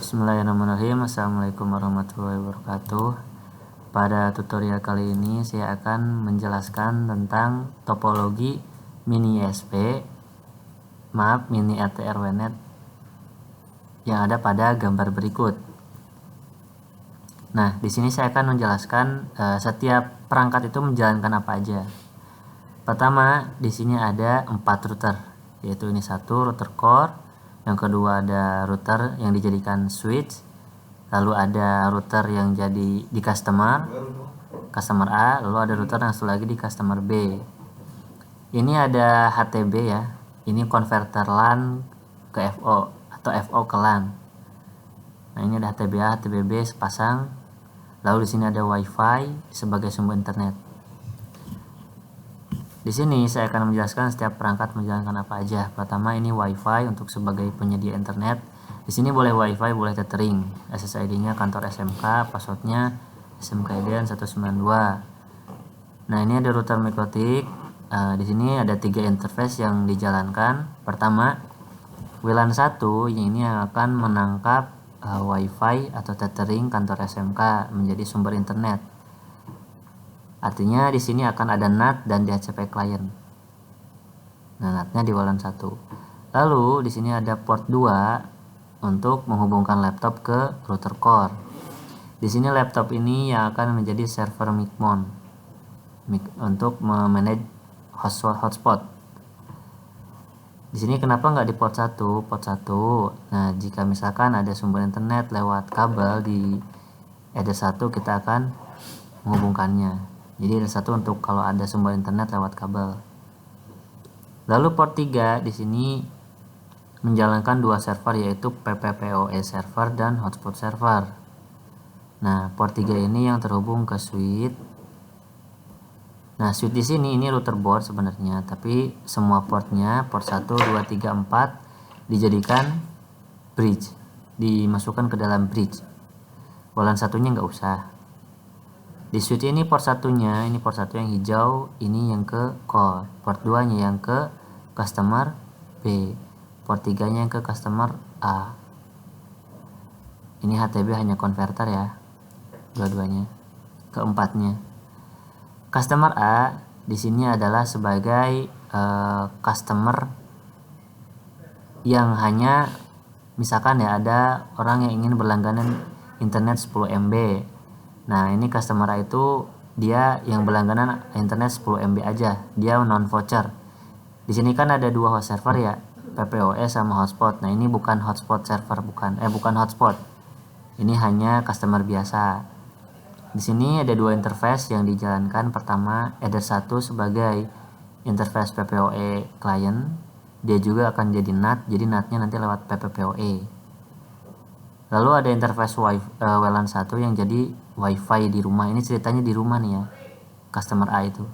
Bismillahirrahmanirrahim. Assalamualaikum warahmatullahi wabarakatuh. Pada tutorial kali ini saya akan menjelaskan tentang topologi mini RTRWNet yang ada pada gambar berikut. Nah, di sini saya akan menjelaskan setiap perangkat itu menjalankan apa aja. Pertama, di sini ada 4 router, yaitu ini satu router core. Yang kedua ada router yang dijadikan switch, lalu ada router yang jadi di customer A, lalu ada router yang satu lagi di customer B. Ini ada HTB ya, ini konverter LAN ke FO atau FO ke LAN. Nah, ini ada HTB A, HTB B sepasang. Lalu di sini ada WiFi sebagai sumber internet. Di sini saya akan menjelaskan setiap perangkat menjalankan apa aja. Pertama ini WiFi untuk sebagai penyedia internet. Di sini boleh WiFi, boleh tethering. SSID-nya kantor SMK, passwordnya SMKIDN 192. Nah, ini ada router MikroTik. Di sini ada 3 interface yang dijalankan. Pertama, WLAN 1 yang ini akan menangkap WiFi atau tethering kantor SMK menjadi sumber internet. Artinya di sini akan ada NAT dan DHCP client. Nah, NAT-nya di WLAN 1. Lalu di sini ada port 2 untuk menghubungkan laptop ke router core. Di sini laptop ini yang akan menjadi server Micmon untuk memanage hotspot. Di sini kenapa nggak di port 1? Port 1. Nah, jika misalkan ada sumber internet lewat kabel di header 1, kita akan menghubungkannya. Jadi ada satu untuk kalau ada sumber internet lewat kabel. Lalu port 3 di sini menjalankan 2 server, yaitu PPPoE server dan hotspot server. Nah, port 3 ini yang terhubung ke switch. Nah, switch di sini ini router board sebenarnya, tapi semua portnya port 1, 2, 3, 4 dijadikan bridge, dimasukkan ke dalam bridge. WLAN satunya nggak usah. Di switch ini port satunya, ini port 1 yang hijau, ini yang ke core. Port 2 nya yang ke customer B. Port 3 nya yang ke customer A. Ini HTB hanya konverter ya, dua-duanya. Keempatnya, customer A di sini adalah sebagai customer yang hanya misalkan ya ada orang yang ingin berlangganan internet 10 MB. Nah, ini customer A itu dia yang berlangganan internet 10 MB aja, dia non voucher. Di sini kan ada 2 host server ya, PPoE sama hotspot. Nah, ini bukan hotspot server, bukan hotspot. Ini hanya customer biasa. Di sini ada 2 interface yang dijalankan. Pertama, header 1 sebagai interface PPoE client. Dia juga akan jadi NAT, jadi NAT-nya nanti lewat PPPoE. Lalu ada interface WLAN 1 yang jadi WiFi di rumah. Ini ceritanya di rumah nih ya, customer A itu.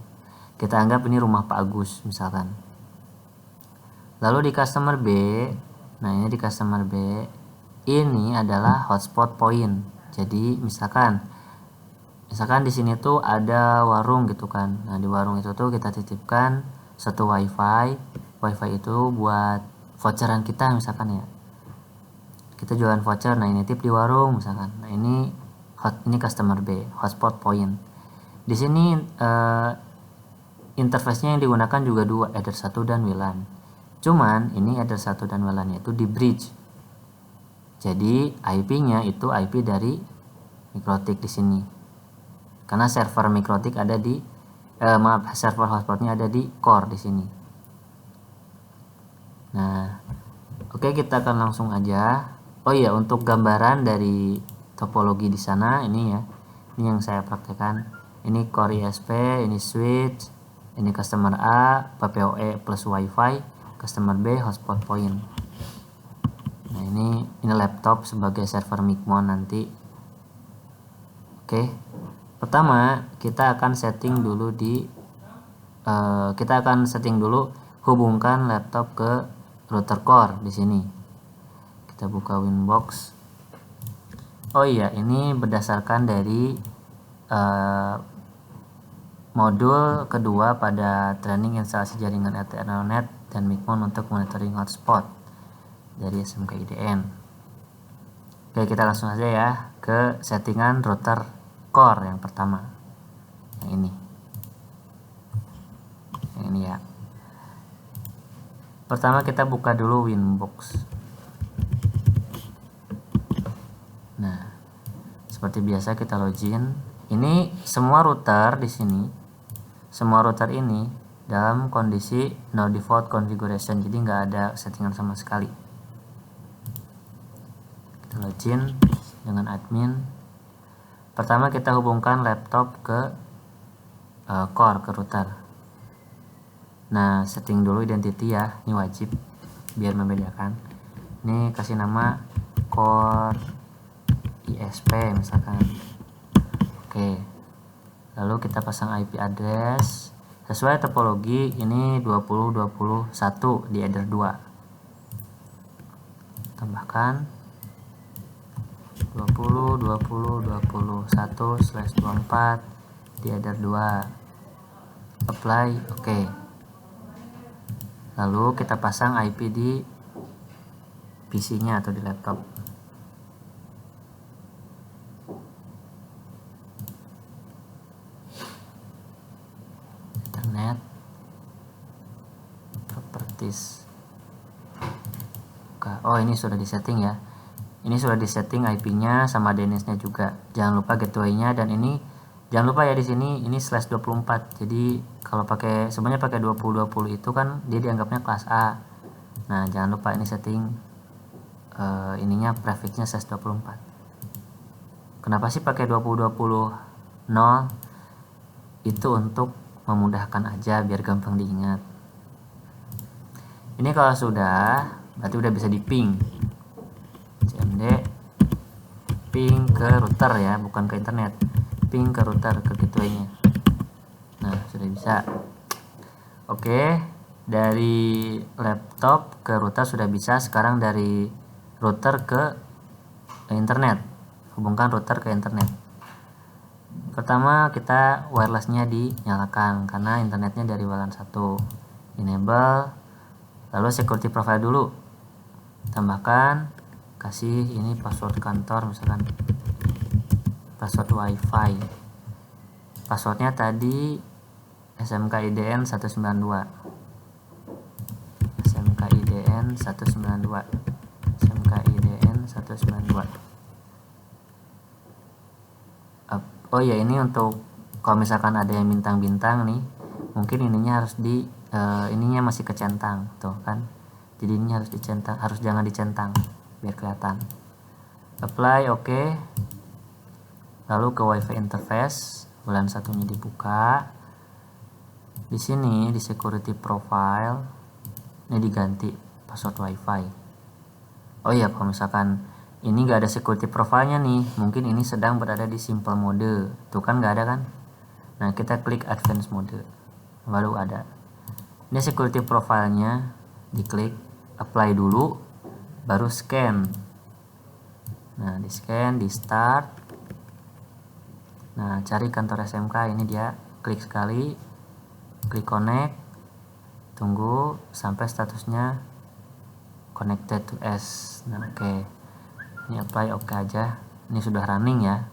Kita anggap ini rumah Pak Agus misalkan. Lalu di customer B, nah ini di customer B, ini adalah hotspot point. Jadi misalkan di sini tuh ada warung gitu kan. Nah, di warung itu tuh kita titipkan satu WiFi. WiFi itu buat voucheran kita misalkan ya. Kita jualan voucher, nah ini tip di warung misalkan. Nah, ini customer B, hotspot point. Di sini interface-nya yang digunakan juga 2, header 1 dan WLAN. Cuman ini header 1 dan WLAN-nya itu di bridge. Jadi IP-nya itu IP dari MikroTik di sini. Karena server MikroTik ada di server hotspotnya ada di core di sini. Nah, oke, kita akan langsung aja. Oh iya, untuk gambaran dari topologi di sana ini ya. Ini yang saya praktekkan. Ini core ISP, ini switch, ini customer A, PPoE plus WiFi, customer B hotspot point. Nah, ini laptop sebagai server Micmon nanti. Oke. Pertama, kita akan setting dulu hubungkan laptop ke router core di sini. Kita buka Winbox. Oh iya, ini berdasarkan dari modul kedua pada training instalasi jaringan Ethernet dan Micmon untuk monitoring hotspot dari SMKIDN. Oke, kita langsung aja ya ke settingan router core yang pertama, yang ini ya. Pertama kita buka dulu Winbox. Nah, seperti biasa kita login. Ini semua router di sini, semua router ini dalam kondisi no default configuration, jadi nggak ada settingan sama sekali. Kita login dengan admin. Pertama kita hubungkan laptop ke core, ke router. Nah, setting dulu identity ya, ini wajib biar membedakan. Ini kasih nama core ISP misalkan. Oke, lalu kita pasang IP address sesuai topologi. Ini 2021 di header 2, tambahkan 20.20.21/24 di header 2, apply. Oke, lalu kita pasang IP di PC nya atau di laptop. Internet properties. Oh, ini sudah disetting ya. Ini sudah disetting IP-nya sama DNS-nya juga. Jangan lupa gateway-nya, dan ini jangan lupa ya di sini ini /24. Jadi kalau pakai sebenarnya pakai 2020 itu kan dia dianggapnya kelas A. Nah, jangan lupa ini setting ininya prefixnya /24. Kenapa sih pakai 2020 0? Itu untuk memudahkan aja biar gampang diingat. Ini kalau sudah berarti udah bisa di ping. CMD ping ke router ya, bukan ke internet. Ping ke router, ke gateway-nya. Nah, sudah bisa. Oke, dari laptop ke router sudah bisa. Sekarang dari router ke internet. Hubungkan router ke internet. Pertama kita wirelessnya dinyalakan karena internetnya dari WLAN 1. Enable, lalu security profile dulu. Tambahkan, kasih ini password kantor misalkan, password wifi. Passwordnya tadi SMKIDN 192, SMKIDN 192, SMKIDN 192. Oh ya, ini untuk kalau misalkan ada yang bintang-bintang nih, mungkin ininya harus ininya masih kecentang tuh kan, jadi ini harus dicentang, jangan dicentang biar kelihatan. Apply, oke. Lalu ke WiFi interface, WLAN 1-nya dibuka. Di sini di security profile ini diganti password WiFi. Oh iya, kalau misalkan ini nggak ada security profile-nya nih, mungkin ini sedang berada di simple mode. Tuh kan nggak ada kan? Nah, kita klik advanced mode, baru ada. Ini security profile-nya, diklik, apply dulu, baru scan. Nah, di scan, di start. Nah, cari kantor SMK, ini dia, klik sekali, klik connect, tunggu sampai statusnya connected to S. Nah, oke. Ini apply, oke aja. Ini sudah running ya.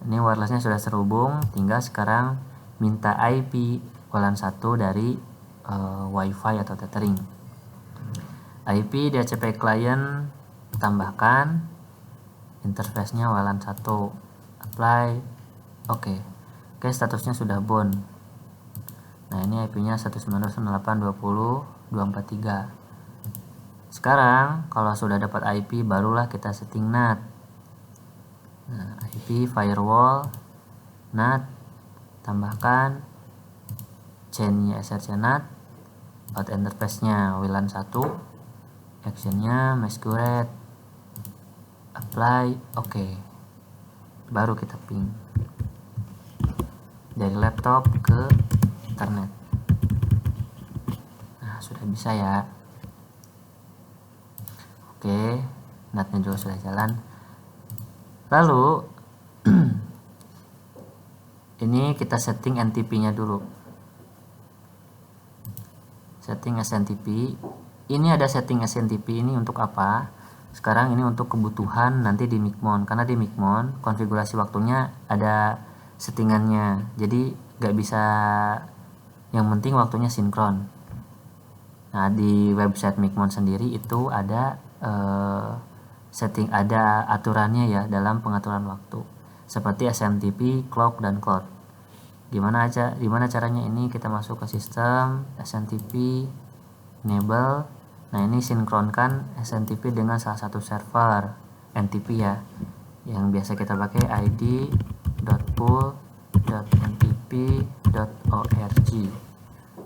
Ini wirelessnya sudah terhubung, tinggal sekarang minta IP WLAN 1 dari WiFi atau tethering. IP DHCP client tambahkan, interface-nya WLAN 1, apply, oke. Oke, statusnya sudah bound. Nah, ini IP-nya 192.168.20.243. Sekarang kalau sudah dapat IP, barulah kita setting NAT. Nah, IP firewall NAT, tambahkan chain-nya SRC NAT, out interface-nya WLAN 1, action-nya masquerade, apply, oke. Baru kita ping dari laptop ke internet. Nah, sudah bisa ya. Oke, NAT-nya juga sudah jalan. Lalu ini kita setting NTP-nya dulu. Setting SNTP. Ini ada setting SNTP ini untuk apa? Sekarang ini untuk kebutuhan nanti di Micmon, karena di Micmon konfigurasi waktunya ada settingannya, jadi nggak bisa, yang penting waktunya sinkron. Nah, di website Micmon sendiri itu ada setting, ada aturannya ya dalam pengaturan waktu, seperti SMTP, clock, dan cloud. Gimana caranya? Ini kita masuk ke sistem SMTP, enable. Nah, ini sinkronkan SMTP dengan salah satu server NTP ya, yang biasa kita pakai id.pool.ntp.org.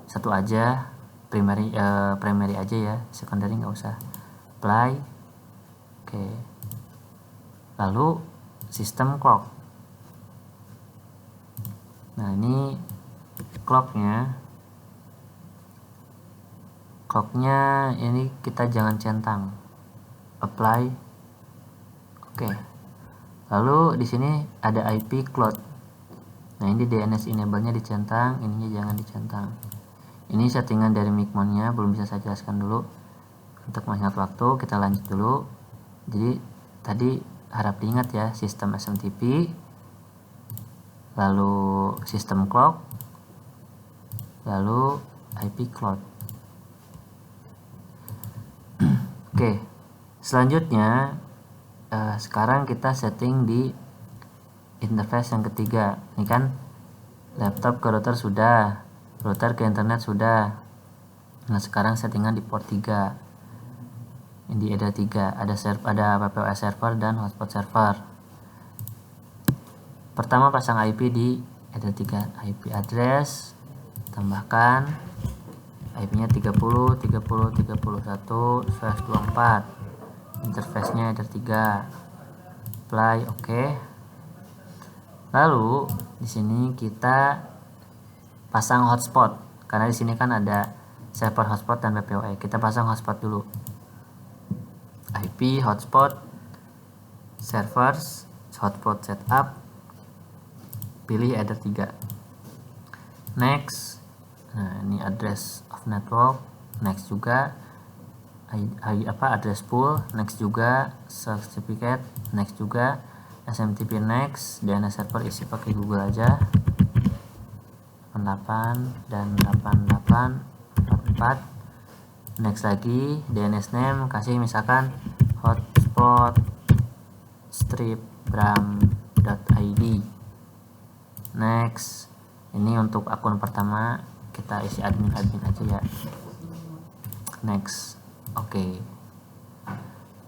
Satu aja, primary aja ya, secondary nggak usah. Apply. Oke. Lalu sistem clock. Nah, ini clocknya ini kita jangan centang. Apply. Oke. Lalu di sini ada IP cloud. Nah, ini DNS enable-nya dicentang, ininya jangan dicentang. Ini settingan dari Micmon-nya, belum bisa saya jelaskan dulu. Untuk menghemat waktu, kita lanjut dulu. Jadi tadi harap diingat ya, sistem SMTP, lalu sistem clock, lalu IP cloud. Oke, selanjutnya sekarang kita setting di interface yang ketiga. Ini kan laptop ke router sudah, router ke internet sudah. Nah, sekarang settingan di port 3. Di ada 3, ada PPOS server dan hotspot server. Pertama pasang IP di ada 3, IP address, tambahkan IP-nya 30.30.31/24. Interface-nya ada 3. Apply, oke. Lalu di sini kita pasang hotspot, karena di sini kan ada server hotspot dan PPOE. Kita pasang hotspot dulu. IP hotspot servers hotspot setup, pilih ada 3. Next. Nah, ini address of network, next juga. Address pool, next juga. Certificate, next juga. SMTP next. DNS server isi pakai Google aja, 88 dan 8844. Next lagi. DNS name kasih misalkan hotspot stripbram.id. Next. Ini untuk akun pertama kita isi admin aja ya. Next. Oke.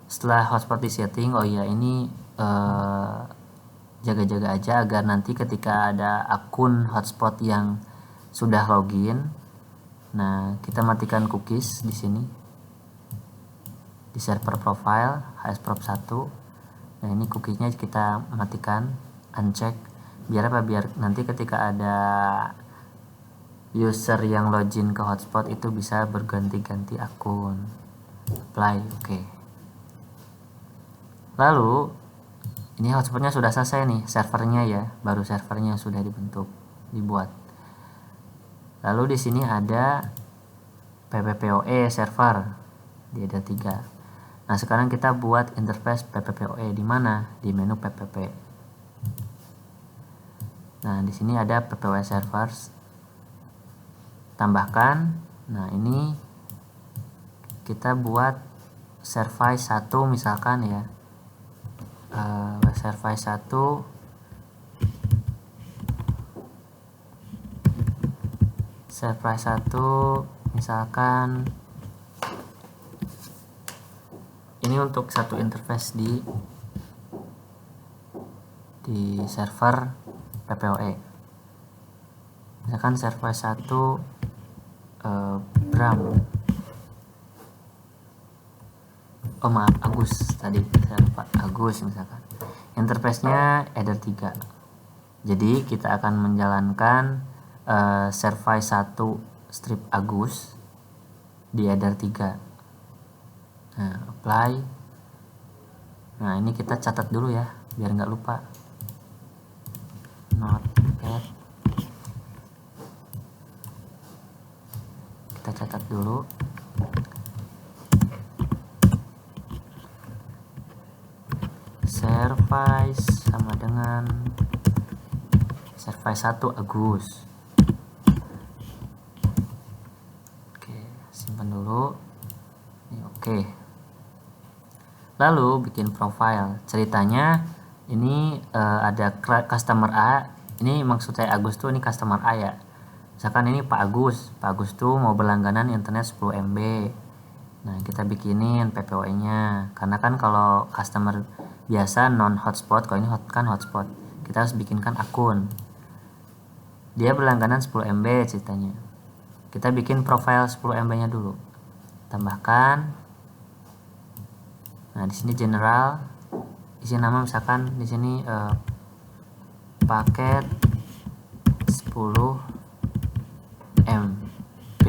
Setelah hotspot di setting, oh iya, ini jaga-jaga aja agar nanti ketika ada akun hotspot yang sudah login, nah kita matikan cookies di sini di server profile hsprop 1. Nah, ini cookiesnya kita matikan, uncheck. Biar apa? Biar nanti ketika ada user yang login ke hotspot itu bisa berganti-ganti akun. Apply, oke. Lalu ini hotspotnya sudah selesai nih, servernya ya, baru servernya sudah dibuat. Lalu di sini ada PPPoE server, dia ada 3. Nah, sekarang kita buat interface PPPoE di mana? Di menu PPP. Nah, di sini ada PPoE servers. Tambahkan. Nah, ini kita buat service 1 misalkan ya. Service 1 misalkan ini untuk satu interface di server PPOE. Misalkan service 1 Bram. Oh maaf, Agus tadi saya lupa, Agus misalkan. Interface-nya header 3. Jadi kita akan menjalankan service 1 strip Agus di header 3. Nah, apply. Nah, ini kita catat dulu ya biar nggak lupa. Notepad. Kita catat dulu. service sama dengan service 1 Agus. Oke, simpan dulu ini. Oke, lalu bikin profile. Ceritanya ini ada customer A. Ini maksudnya Agus tuh ini customer A ya. Misalkan ini Pak Agus tuh mau berlangganan internet 10 MB. Nah, kita bikinin PPOE nya, karena kan kalau customer biasa non hotspot, kalau ini kan hotspot, kita harus bikinkan akun. Dia berlangganan 10 MB ceritanya. Kita bikin profile 10 MB nya dulu, tambahkan. Nah, di sini general, isi nama misalkan di sini paket 10 MB.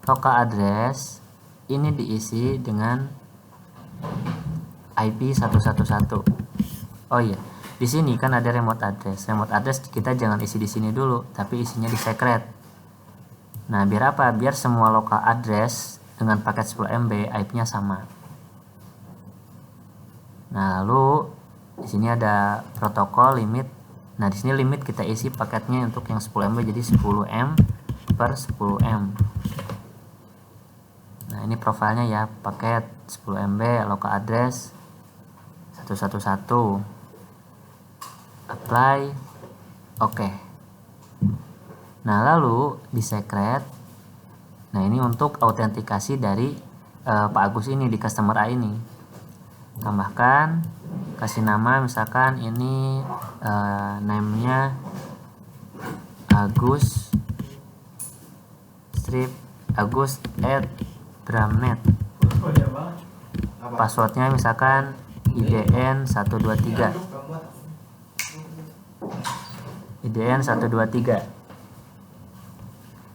Local address ini diisi dengan IP 111. Oh iya, di sini kan ada remote address. Remote address kita jangan isi di sini dulu, tapi isinya di secret. Nah, biar apa? Biar semua local address dengan paket 10 MB IP-nya sama. Nah, lalu di sini ada protokol limit. Nah, di sini limit kita isi paketnya untuk yang 10 MB jadi 10 M per 10 M. Nah, ini profilnya ya, paket 10 MB, local address 111. Apply. Oke. Nah, lalu di secret. Nah, ini untuk autentikasi dari Pak Agus ini di customer A ini. Tambahkan, kasih nama misalkan ini name-nya Agus strip Agus at Bramnet. Passwordnya misalkan IDN 123. IDN 123.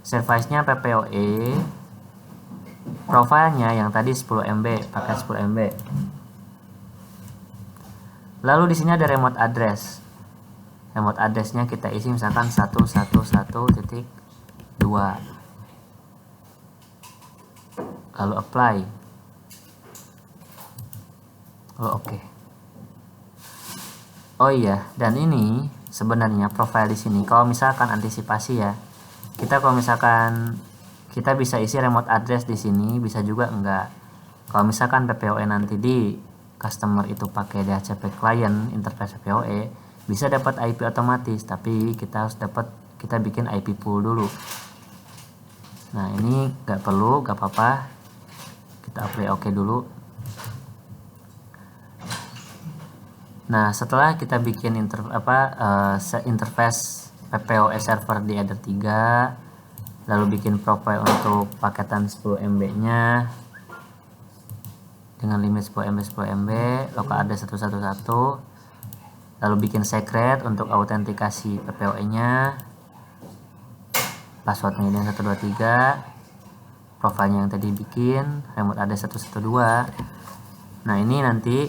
Service-nya PPOE. Profilnya yang tadi 10 MB, paket 10 MB. Lalu di sini ada remote address. Remote address-nya kita isi misalkan 111.2. Lalu apply. Lalu oke. Oh iya, dan ini sebenarnya profile di sini kalau misalkan antisipasi ya. Kita kalau misalkan kita bisa isi remote address di sini, bisa juga enggak. Kalau misalkan PPOE nanti di customer itu pakai DHCP client interface PPOE, bisa dapat IP otomatis, tapi kita harus kita bikin IP pool dulu. Nah, ini nggak perlu, nggak apa-apa. Kita apply oke dulu. Nah, setelah kita bikin interface PPOE server di header 3, lalu bikin profile untuk paketan 10 MB nya dengan limit 10 MB 10 MB, local address 111, lalu bikin secret untuk autentikasi PPOE nya, passwordnya ini 123, profilnya yang tadi bikin, remote address 112. Nah, ini nanti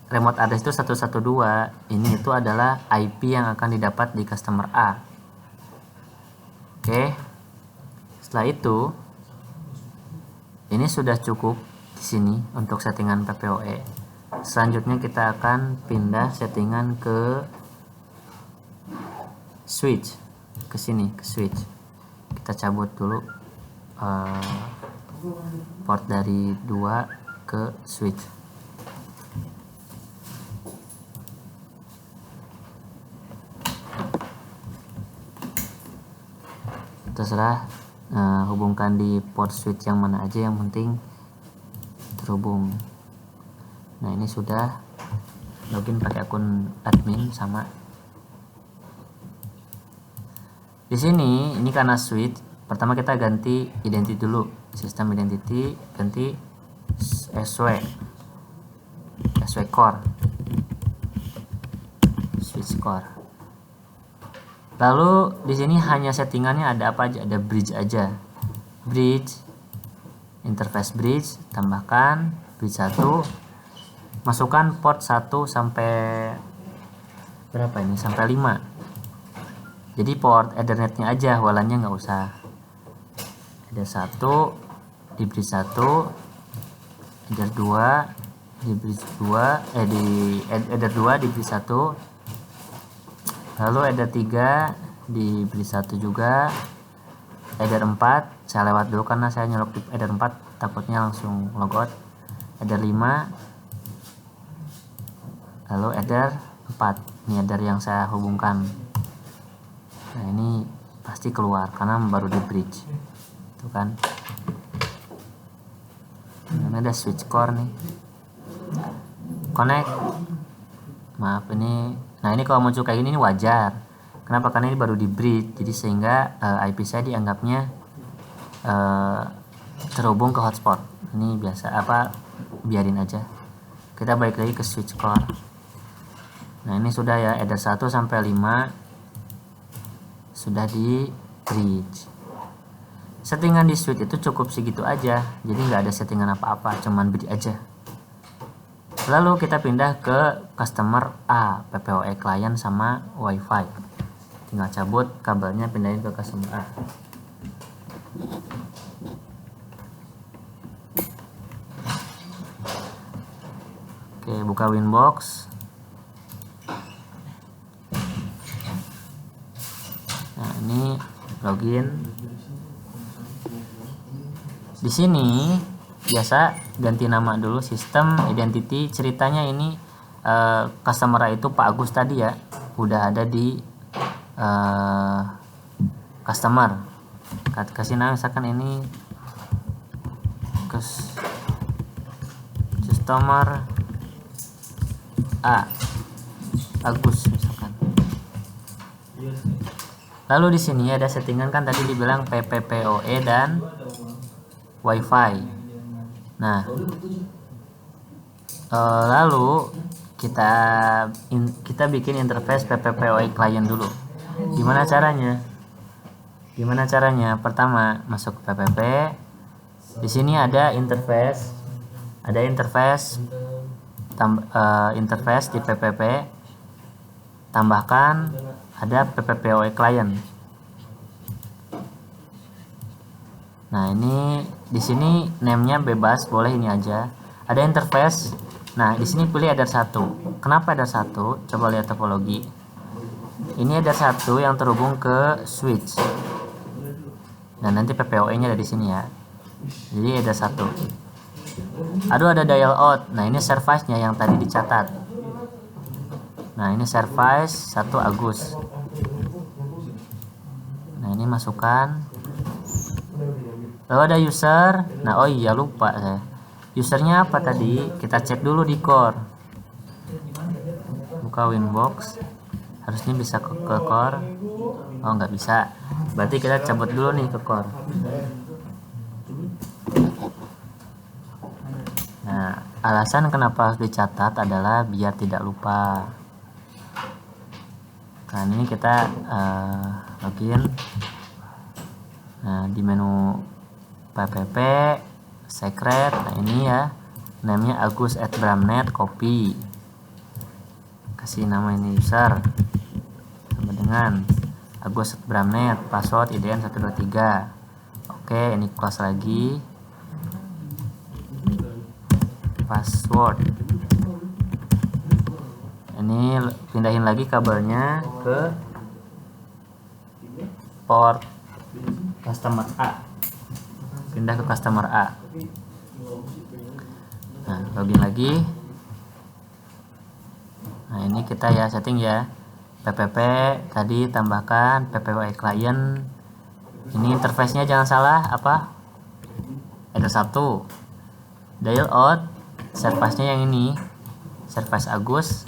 remote address itu 112, ini itu adalah IP yang akan didapat di customer A. Oke. Setelah itu, ini sudah cukup di sini untuk settingan PPOE. Selanjutnya kita akan pindah settingan ke switch. Ke sini, ke switch. Kita cabut dulu port dari 2 ke switch. Terserah hubungkan di port switch yang mana aja, yang penting terhubung. Nah, ini sudah login pakai akun admin sama. Di sini ini karena switch, pertama kita ganti identity dulu, sistem identity ganti SW core, switch core. Lalu di sini hanya settingannya ada apa aja, ada bridge aja, bridge, interface bridge, tambahkan bridge 1, masukkan port 1 sampai berapa ini, sampai 5. Jadi port Ethernetnya aja, walannya nggak usah. Ada 1 di bridge 1, header 2, di bridge 2, di header 2 di bridge 1, lalu header 3 di bridge 1 juga, header 4 saya lewat dulu karena saya nyelok di header 4 takutnya langsung logout, header 5, lalu header 4. Ini header yang saya hubungkan. Nah ini pasti keluar karena baru di bridge itu kan. Ini ada switch core nih, connect, maaf ini. Nah ini kalau muncul kayak gini ini wajar. Kenapa? Karena ini baru di bridge, jadi sehingga IP saya dianggapnya terhubung ke hotspot. Ini biasa apa, biarin aja. Kita balik lagi ke switch core. Nah ini sudah ya, header 1 sampai 5 sudah di bridge. Settingan di switch itu cukup segitu aja, jadi nggak ada settingan apa-apa, cuman bridge aja. Lalu kita pindah ke customer A, PPOE client sama WiFi. Tinggal cabut kabelnya, pindahin ke customer A. Oke, buka Winbox. Nah, ini login. Di sini biasa ganti nama dulu, sistem identity. Ceritanya ini customer itu Pak Agus tadi ya, udah ada di customer. Kasih nama misalkan ini customer A Agus misalkan. Lalu di sini ada settingan kan tadi dibilang PPPoE dan WiFi. Nah, lalu kita bikin interface PPPoE client dulu. Gimana caranya? Pertama masuk ke PPP. Di sini ada interface, interface di PPP. Tambahkan ada PPPoE client. Nah ini di sini name-nya bebas, boleh ini aja. Ada interface. Nah di sini pilih header 1. Kenapa header 1? Coba lihat topologi. Ini header 1 yang terhubung ke switch. Dan nanti PPOE-nya ada di sini ya. Jadi header 1. Aduh ada dial out. Nah ini service-nya yang tadi dicatat. Nah ini service 1 Agus. Nah ini masukkan. Lalu ada user. Nah oh iya lupa saya. Usernya apa tadi? Kita cek dulu di core. Buka Winbox. Harusnya bisa ke core. Oh nggak bisa. Berarti kita cabut dulu nih ke core. Nah alasan kenapa harus dicatat adalah biar tidak lupa. Nah ini kita login. Nah di menu PPP secret, nah ini ya namanya agus@bramnet, copy, kasih nama ini user sama dengan agus@bramnet, password IDN 123. Oke ini close lagi, password. Ini pindahin lagi kabelnya ke port customer A. Pindah ke customer A. Nah, login lagi. Nah, ini kita ya setting ya. PPP tadi tambahkan PPOE client. Ini interface-nya jangan salah apa? Ada 1. Dial out, service-nya yang ini. Service Agus.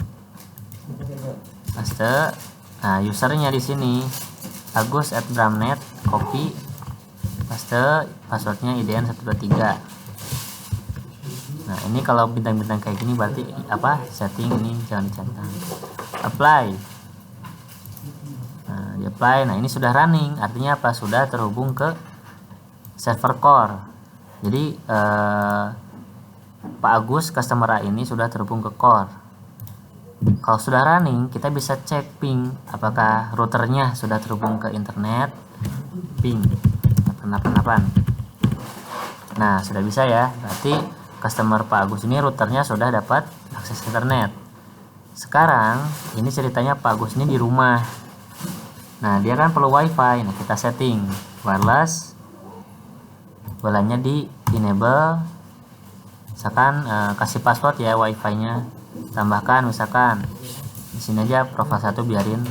Paste. Nah, usernya di sini agus@bramnet, copy, paste, passwordnya IDN 123. Nah ini kalau bintang-bintang kayak gini berarti apa, setting ini jangan dicentang. Apply. Nah di apply. Nah ini sudah running, artinya apa, sudah terhubung ke server core. Jadi Pak Agus customer A ini sudah terhubung ke core. Kalau sudah running, kita bisa cek ping, apakah routernya sudah terhubung ke internet, ping 888. Nah sudah bisa ya, berarti customer Pak Agus ini routernya sudah dapat akses internet. Sekarang ini ceritanya Pak Agus ini di rumah. Nah, dia kan perlu wifi. Nah, kita setting wireless, WLAN-nya di enable, misalkan kasih password ya wifi-nya, tambahkan misalkan di sini aja profile 1 biarin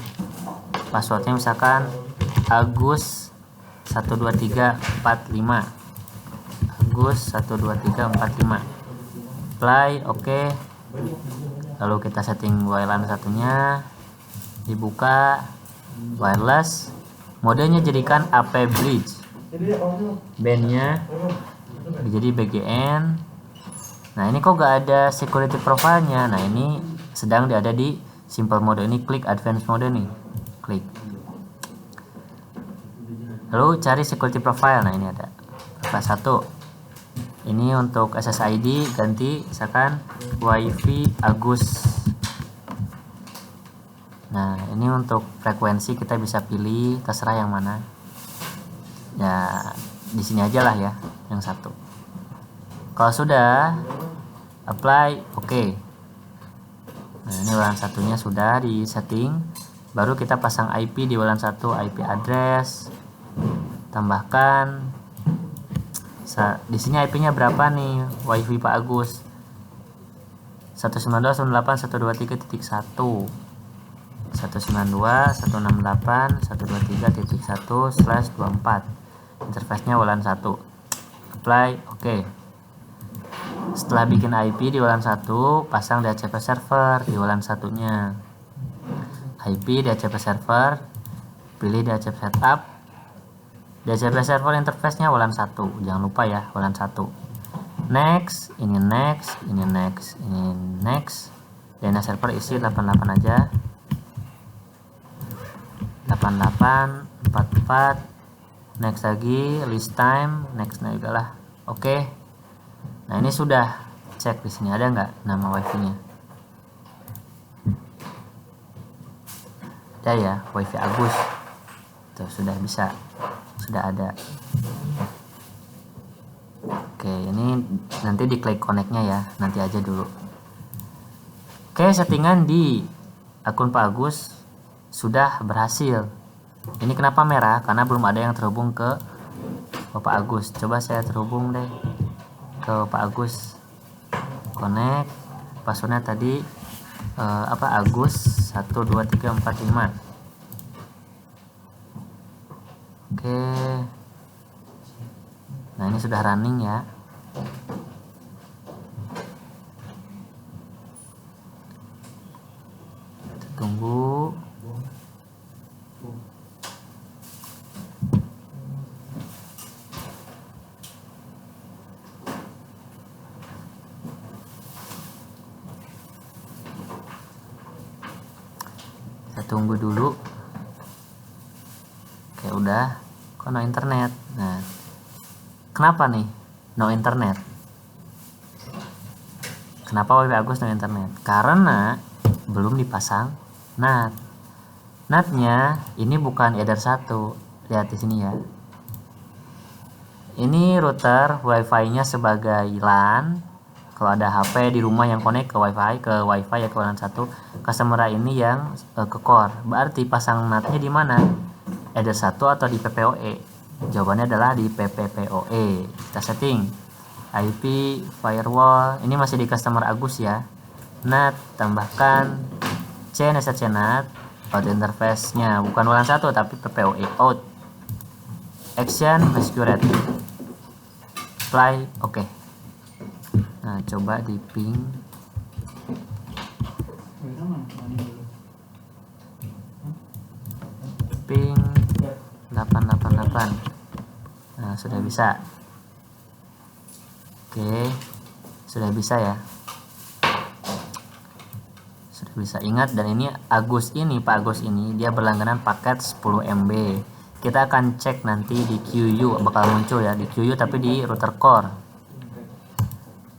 passwordnya misalkan Agus 12345, Agus 12345, apply, oke. Lalu kita setting WLAN satunya, dibuka wireless, modenya jadikan AP bridge, bandnya jadi BGN. Nah, ini kok gak ada security profile-nya. Nah, ini sedang ada di simple mode. Ini klik advanced mode nih, klik, lalu cari security profile. Nah, ini ada profile 1. Ini untuk SSID ganti misalkan wifi Agus. Nah, ini untuk frekuensi kita bisa pilih, terserah yang mana ya, di sini aja lah ya, yang 1. Kalau sudah apply, oke. Nah, ini WLAN satunya sudah di setting. Baru kita pasang IP di WLAN 1, IP address, tambahkan. Di sini IP-nya berapa nih WiFi Pak Agus? 192.168.123.1, 192.168.123.1/24. Interface-nya WLAN 1. Apply, oke. Setelah bikin IP di WLAN 1, pasang DHCP server di WLAN satunya. IP DHCP server, pilih DHCP setup. DHCP server interface-nya WLAN 1. Jangan lupa ya, WLAN 1. Next, ini next, ini next, ini next. DNS server isi 88 aja. 8844. Next lagi, list time, next juga lah. Oke. Nah, ini sudah. Cek di sini ada nggak nama wifi-nya? Ada ya, wifi Agus. Tuh, sudah bisa. Sudah ada. Oke, ini nanti diklik connect-nya ya, nanti aja dulu. Oke, settingan di akun Pak Agus sudah berhasil. Ini kenapa merah? Karena belum ada yang terhubung ke Bapak Agus. Coba saya terhubung deh ke Pak Agus. Connect. Passwordnya tadi Agus 12345. Oke. Nah, ini sudah running ya. Kita tunggu. Kita tunggu dulu. Oke, udah. Kok no internet? Nah, kenapa nih no internet? Kenapa wifi Agus no internet? Karena belum dipasang NAT. NAT-nya ini bukan Ether 1. Lihat di sini ya. Ini router wifi-nya sebagai LAN. Kalau ada HP di rumah yang connect ke wifi ya ke WLAN 1, customer ini yang ke core. Berarti pasang NAT-nya di mana? Ether 1 atau di PPOE? Jawabannya adalah di PPPoE. Kita setting IP firewall. Ini masih di customer Agus ya. NAT, tambahkan CNS NAT. Out interface-nya bukan WLAN 1 tapi PPOE out. Action security. Apply, oke. Nah, coba di ping. Ping 888. Nah, sudah bisa. Oke, sudah bisa ya. Sudah bisa. Ingat, dan ini Agus ini, Pak Agus ini dia berlangganan paket 10 MB. Kita akan cek nanti di QU, bakal muncul ya di QU tapi di router core.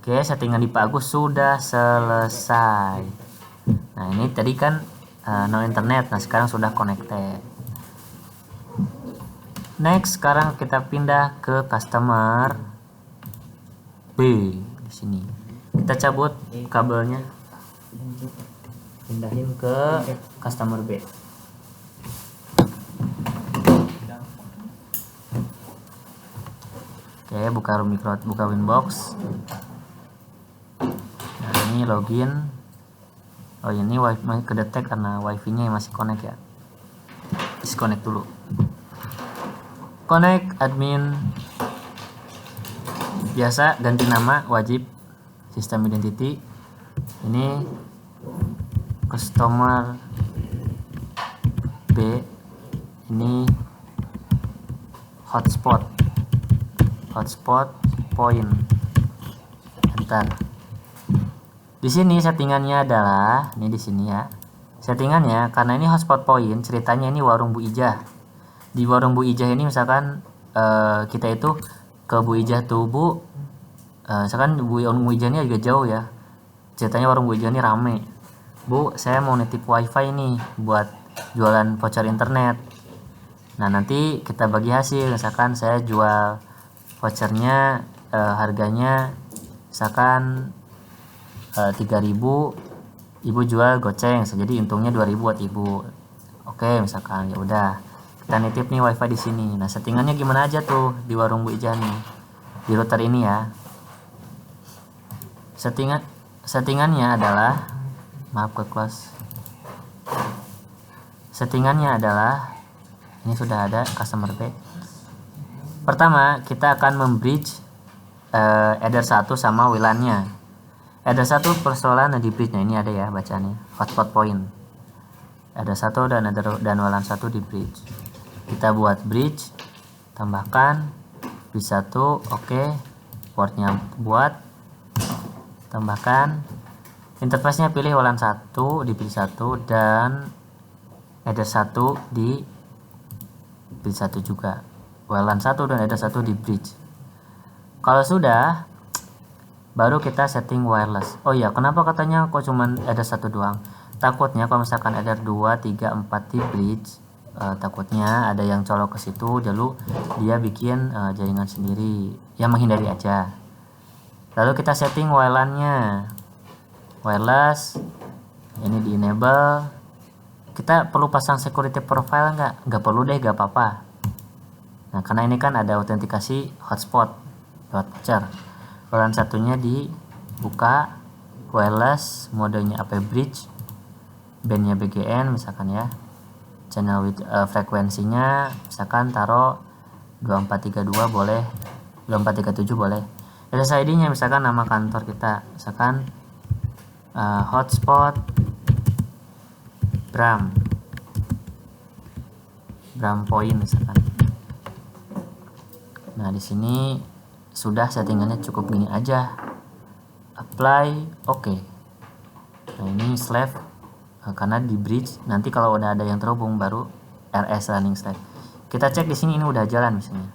Oke, settingan di Pak Agus sudah selesai. Nah, ini tadi kan no internet. Nah, sekarang sudah connected. Next, sekarang kita pindah ke customer B. Di di sini. Kita cabut kabelnya, pindahin ke customer B. Oke, buka Winbox. Nah, ini login. Oh, ini wifi kedetek karena wifi-nya masih connect ya. Disconnect dulu. Connect admin. Biasa ganti nama wajib. Sistem identity. Ini customer B. Ini hotspot point. Enter. Di sini settingannya adalah ini di sini ya. Settingannya karena ini hotspot point, ceritanya ini warung Bu Ijah. Di warung Bu Ijah ini misalkan kita itu ke Bu Ijah tuh Bu, misalkan Bu Ijah ini agak jauh ya. Ceritanya warung Bu Ijah ini rame. Bu, saya mau nitip wifi nih buat jualan voucher internet. Nah, nanti kita bagi hasil. Misalkan saya jual vouchernya harganya misalkan 3.000, ibu jual goceng, jadi untungnya 2.000 buat ibu. Oke, misalkan ya udah kita nitip nih wifi di sini. Nah, settingannya gimana aja tuh di warung Bu Ijah nih di router ini ya. Settingannya adalah settingannya adalah ini sudah ada customer B. Pertama, kita akan membridge header 1 sama WLAN-nya. Header 1 persoalan di bridge. Nah, ini ada ya bacaannya. Hotspot point. Header 1 dan WLAN 1 di bridge. Kita buat bridge, tambahkan bridge 1, oke. Portnya buat, tambahkan. Interface-nya pilih WLAN 1 di bridge 1 dan header 1 di bridge 1 juga. WLAN 1 dan header 1 di bridge. Kalau sudah, baru kita setting wireless. Oh iya, kenapa katanya kok cuman header 1 doang? Takutnya kalau misalkan header 2, 3, 4 di bridge, takutnya ada yang colok ke situ, lalu dia bikin jaringan sendiri. Ya, menghindari aja. Lalu kita setting WLAN-nya. Wireless, ini di enable. Kita perlu pasang security profile nggak? Nggak perlu deh, nggak apa-apa. Nah, karena ini kan ada autentikasi hotspot lewat voucher. WLAN satunya dibuka, wireless, modenya AP bridge, bandnya BGN misalkan ya. Channel with frekuensinya misalkan taruh 2432 boleh, 2437 boleh. SSID-nya misalkan nama kantor kita, misalkan hotspot Bram point misalkan. Nah, di sini sudah settingannya cukup gini aja. Apply, oke. Nah, ini slave karena di bridge nanti kalau udah ada yang terhubung baru RS running slave. Kita cek di sini ini udah jalan misalnya.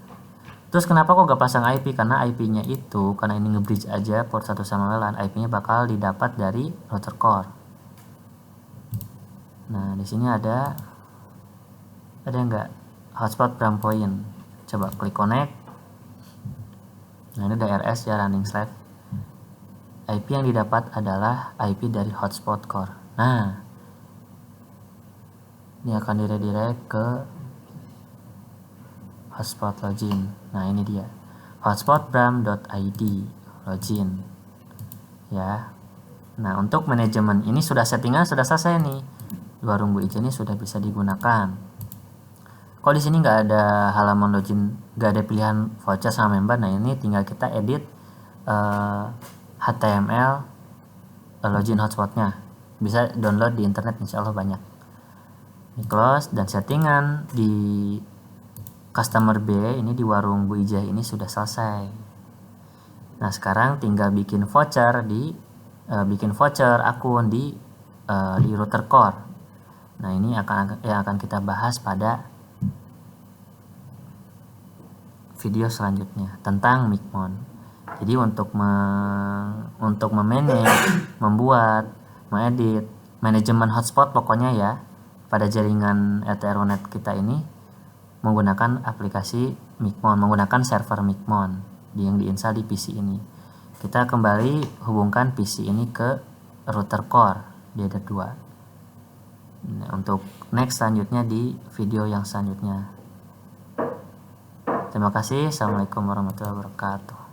Terus kenapa kok gak pasang IP? Karena IP-nya itu karena ini nge-bridge aja port 1 sama WLAN, IP-nya bakal didapat dari router core. Nah, di sini ada enggak hotspot Bram point. Coba klik connect. Nah, ini udah RS ya, running slave. IP yang didapat adalah IP dari hotspot core. Nah, ini akan redirect ke hotspot login. Nah, ini dia hotspotbram.id login ya. Nah, untuk manajemen ini sudah settingan sudah selesai nih. Warung Bu Ijah ini sudah bisa digunakan. Kalau di sini nggak ada halaman login, nggak ada pilihan voucher sama member. Nah, ini tinggal kita edit HTML login hotspotnya. Bisa download di internet, insya Allah banyak. Ini close dan settingan di customer B ini di warung Bu Ijah ini sudah selesai. Nah, sekarang tinggal bikin voucher akun di router core. Nah, ini yang akan kita bahas pada video selanjutnya tentang Micmon. Jadi untuk membuat, mengedit, manajemen hotspot pokoknya ya pada jaringan Ethernet kita ini menggunakan aplikasi Micmon, menggunakan server Micmon yang diinstal di PC ini. Kita kembali hubungkan PC ini ke router core di header 2. Nah, untuk next selanjutnya di video yang selanjutnya. Terima kasih. Assalamualaikum warahmatullahi wabarakatuh.